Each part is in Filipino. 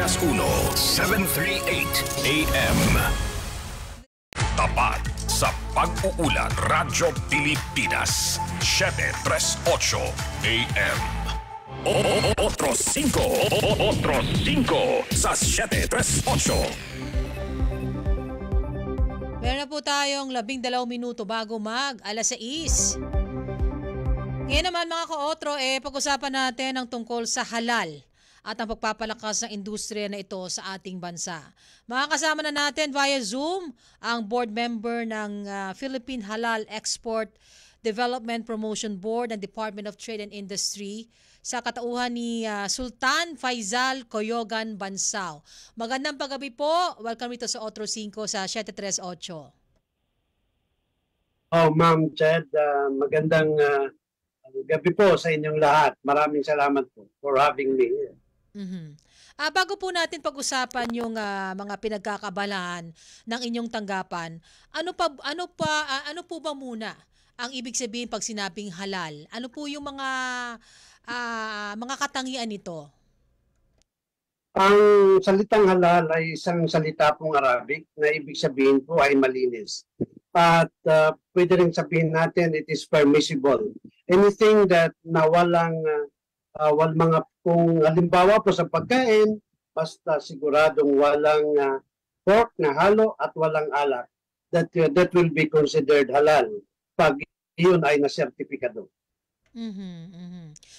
Pilipinas 1, 738 AM. Tapat sa pag-uulat, Radyo Pilipinas, 738 AM. Otro 5 sa 738. Meron na po tayong 12 minuto bago mag alas 6. Ngayon naman mga ka-otro, pag-usapan natin ang tungkol sa halal at ang pagpapalakas ng industriya na ito sa ating bansa. Makakasama na natin via Zoom ang board member ng Philippine Halal Export Development Promotion Board ng Department of Trade and Industry sa katauhan ni Sultan Faisal Coyogan Bansao. Magandang paggabi po. Welcome dito sa Otro 5 sa 738. Ma'am Chad, magandang gabi po sa inyong lahat. Maraming salamat po for having me here. Bago po natin pag-usapan yung mga pinagkakabalahan ng inyong tanggapan, ano po ba muna ang ibig sabihin pag sinabing halal? Ano po yung mga katangian nito? Ang salitang halal ay isang salita pong Arabic na ibig sabihin po ay malinis. At pwede rin sabihin natin it is permissible. Anything that na walang mga kung halimbawa po sa pagkain, basta siguradong walang pork na halo at walang alak, that will be considered halal pag iyon ay na-sertifikado.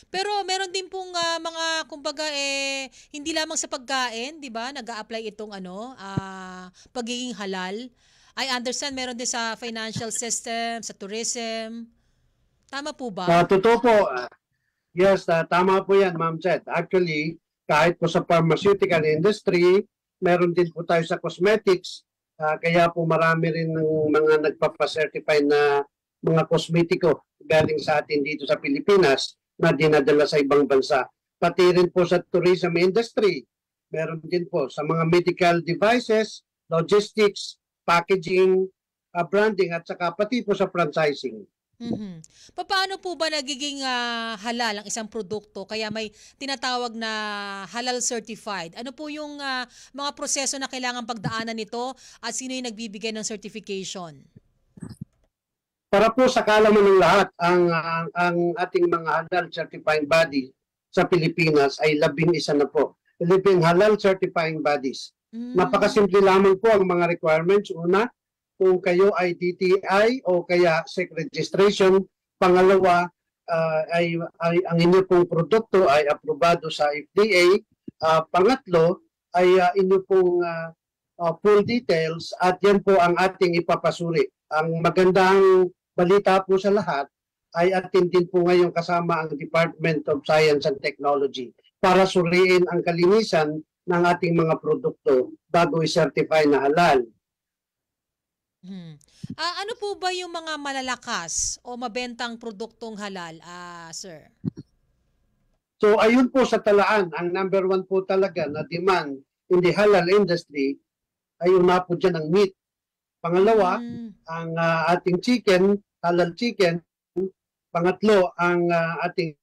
Pero meron din pong mga kumbaga hindi lamang sa pagkain, 'di ba? Nag-a-apply itong pagiging halal. I understand meron din sa financial system, sa tourism. Tama po ba? Totoo po. Yes, tama po yan, Ma'am Chet. Actually, kahit po sa pharmaceutical industry, meron din po tayo sa cosmetics. Kaya po marami rin ng mga nagpapacertify na mga kosmetiko galing sa atin dito sa Pilipinas na dinadala sa ibang bansa. Pati rin po sa tourism industry. Meron din po sa mga medical devices, logistics, packaging, branding at saka pati po sa franchising. Paano po ba nagiging halal ang isang produkto kaya may tinatawag na halal certified? Ano po yung mga proseso na kailangan pagdaanan nito at sino yung nagbibigay ng certification? Para po sa kaalaman ng lahat, ang ating mga halal certifying body sa Pilipinas ay 11 na po. 11 halal certifying bodies. Napakasimple lamang po ang mga requirements. Una, kung kayo ay DTI o kaya SEC registration. Pangalawa, ay ang inyo pong produkto ay aprobado sa FDA. Pangatlo, ay inyo pong full details at yan po ang ating ipapasuri. Ang magandang balita po sa lahat ay atin din po ngayon kasama ang Department of Science and Technology para suriin ang kalinisan ng ating mga produkto bago i-certify na halal. Ano po ba yung mga malalakas o mabentang produktong halal, sir? So ayun po sa talaan, ang number one po talaga na demand in the halal industry ay una po dyan ang meat. Pangalawa, ang ating chicken, halal chicken. Pangatlo, ang ating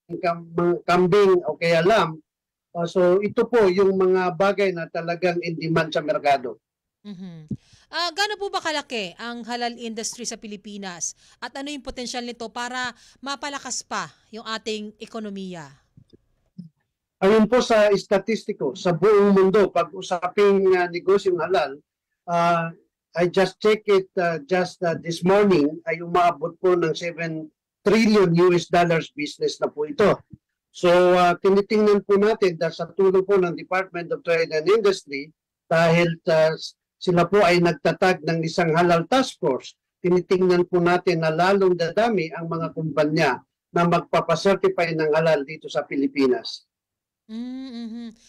kambing o kaya lamb. So ito po yung mga bagay na talagang in demand sa merkado. Gaano po ba kalaki ang halal industry sa Pilipinas at ano yung potensyal nito para mapalakas pa yung ating ekonomiya? Ayun po sa estatistiko, sa buong mundo, pag usaping negosyong halal, I just check it this morning, ay umaabot po ng 7 trillion US dollars business na po ito. So tinitingnan po natin sa tulong po ng Department of Trade and Industry dahil sila po ay nagtatag ng isang halal task force. Tinitingnan po natin na lalong dadami ang mga kumpanya na magpapacertify ng halal dito sa Pilipinas.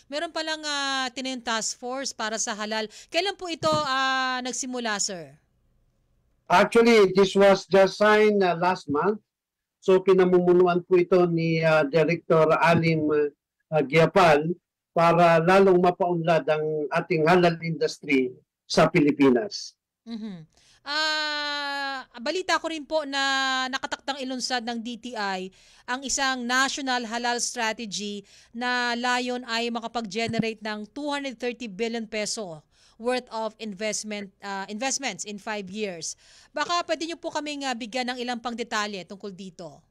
Meron palang tinayong task force para sa halal. Kailan po ito nagsimula, sir? Actually, this was just signed last month. So pinamumunuan po ito ni Director Alim Giapal para lalong mapaunlad ang ating halal industry sa Pilipinas. balita ko rin po na nakatakdang ilunsad ng DTI ang isang national halal strategy na layon ay makapag-generate ng 230 billion peso worth of investments in 5 years. Baka pwede niyo po kaming bigyan ng ilang pang detalye tungkol dito.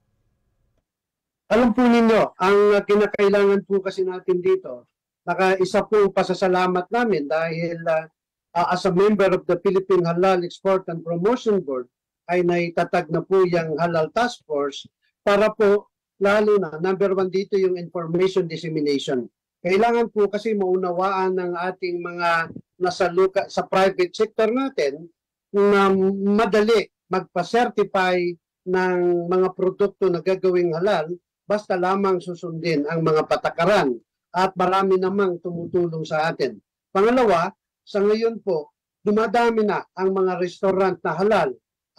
Alam po ninyo, ang kinakailangan po kasi natin dito, isa po pasasalamat namin dahil as a member of the Philippine Halal Export and Promotion Board ay naitatag na po yung Halal Task Force para po lalo na number 1 dito yung information dissemination. Kailangan po kasi maunawaan ng ating mga sa private sector natin na madali magpa-certify ng mga produkto na gagawing halal basta lamang susundin ang mga patakaran at marami namang tumutulong sa atin. Pangalawa, sa ngayon po, dumadami na ang mga restaurant na halal.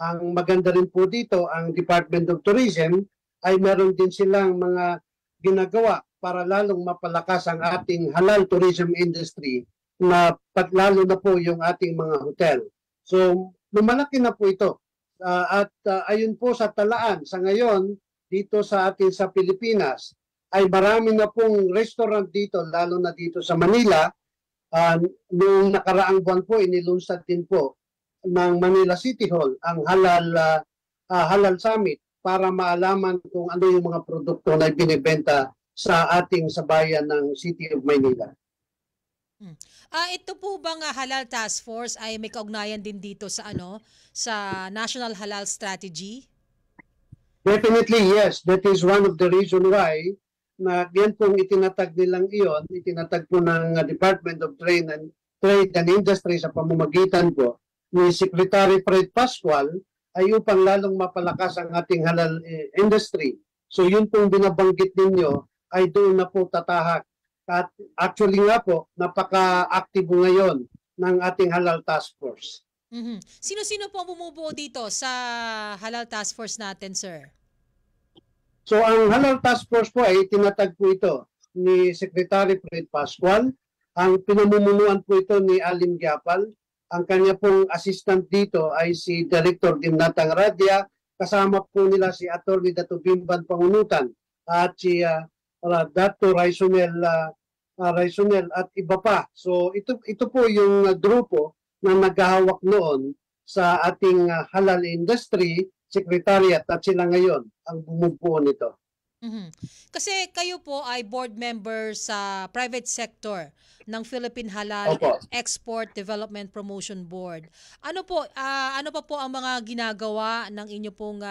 Ang maganda rin po dito, ang Department of Tourism ay meron din silang mga ginagawa para lalong mapalakas ang ating halal tourism industry na lalo na po yung ating mga hotel. So, lumalaki na po ito. Ayun po sa talaan, sa ngayon, dito sa atin sa Pilipinas, ay marami na pong restaurant dito, lalo na dito sa Manila. Noong nakaraang buwan po, inilunsad din po ng Manila City Hall ang Halal Summit para maalaman kung ano yung mga produkto na binibenta sa ating sabayan ng City of Manila. Ito po bang Halal Task Force ay may kaugnayan din dito sa sa National Halal Strategy? Definitely yes. That is one of the reason why na yan pong itinatag nilang iyon, itinatag po ng Department of Trade and Industry sa pamamagitan po ni Secretary Fred Pascual ay upang lalong mapalakas ang ating halal industry. So yun pong binabanggit ninyo ay doon na po tatahak. At actually nga po, napaka-aktibo ngayon ng ating Halal Task Force. Sino-sino po ang bumubuo dito sa Halal Task Force natin, sir? So ang Halal Task Force po ay tinatag po ito ni Secretary Fred Pascual. Ang pinamumunuan po ito ni Alim Giapal. Ang kanya pong assistant dito ay si Director Dimnatang Radia. Kasama po nila si Atty. Dato Bimban Pangunutan at si Dato Raisonel at iba pa. So ito po yung grupo na naghahawak noon sa ating halal industry secretariat at sila ngayon ang bumubuo nito. Kasi kayo po ay board member sa private sector ng Philippine Halal Opo. Export Development Promotion Board. Ano pa po ang mga ginagawa ng inyo pong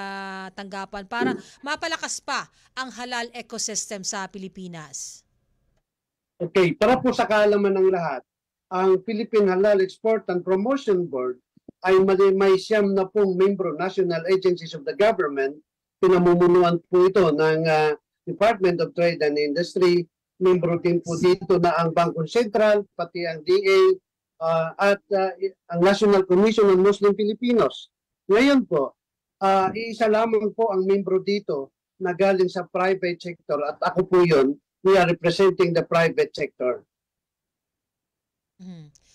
tanggapan para mapalakas pa ang halal ecosystem sa Pilipinas? Okay, para po sa kaalaman ng lahat, ang Philippine Halal Export and Promotion Board ay may siyam na pong membro national agencies of the government. Pinamumunuan po ito ng Department of Trade and Industry. Membro din po dito na ang Bangko Sentral, pati ang DA at ang National Commission on Muslim Filipinos. Ngayon po, iisa lamang po ang membro dito na galing sa private sector at ako po yun. We are representing the private sector.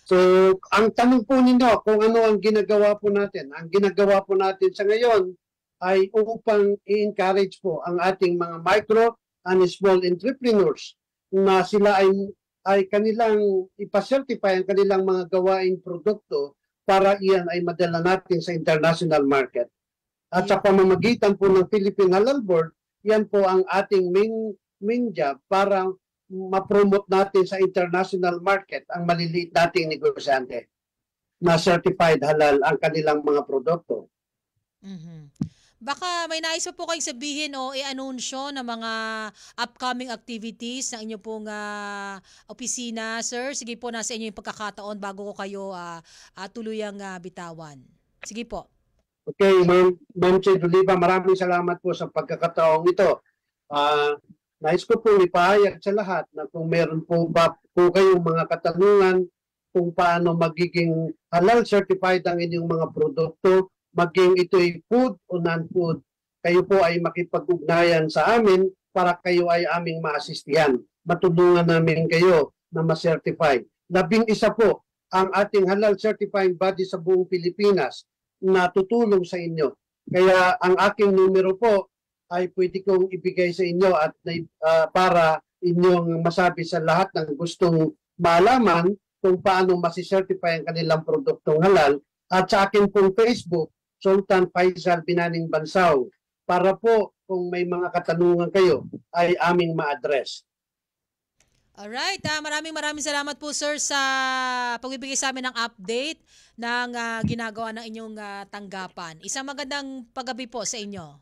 So, ang tanong po ninyo kung ano ang ginagawa po natin. Ang ginagawa po natin sa ngayon ay upang i-encourage po ang ating mga micro and small entrepreneurs na sila ay kanilang ipasertify ang kanilang mga gawaing produkto para iyan ay madala natin sa international market. At sa pamamagitan po ng Philippine Halal Board, yan po ang ating main job para ma-promote natin sa international market ang maliliit nating negosyante na certified halal ang kanilang mga produkto. Baka may nais po kayong sabihin o i-anunsyo ng mga upcoming activities ng inyo pong opisina, sir. Sige po, nasa inyo yung pagkakataon bago ko kayo tuluyang bitawan. Sige po. Okay, Ma'am Ched Oliva, maraming salamat po sa pagkakataong ito. Nais ko po ipahayag sa lahat na kung meron po ba po kayong mga katanungan kung paano magiging halal certified ang inyong mga produkto, maging ito'y food o non-food, kayo po ay makipag-ugnayan sa amin para kayo ay aming maasistihan. Matulungan namin kayo na ma-certify. 11 po ang ating halal certifying body sa buong Pilipinas. na tutulong sa inyo. Kaya ang aking numero po ay pwede kong ibigay sa inyo at para inyong masabi sa lahat ng gustong malaman kung paano masicertify ang kanilang produktong halal, at sa akin pong Facebook, Sultan Faisal Binaning Bansaw, para po kung may mga katanungan kayo ay aming ma-address. Alright, maraming salamat po sir sa pagbibigay sa amin ng update ng ginagawa ng inyong tanggapan. Isang magandang paggabi po sa inyo.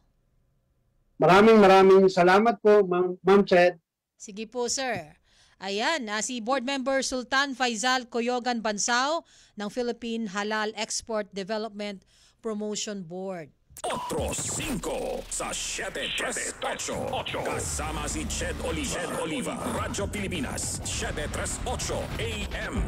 Maraming salamat po, Ma'am Ched. Sige po sir. Ayan, si Board Member Sultan Faisal Coyogan Bansaw ng Philippine Halal Export Development Promotion Board. Otros 5 sa 738. Kasama si Ched Oliva. Radyo Pilipinas, 738 AM.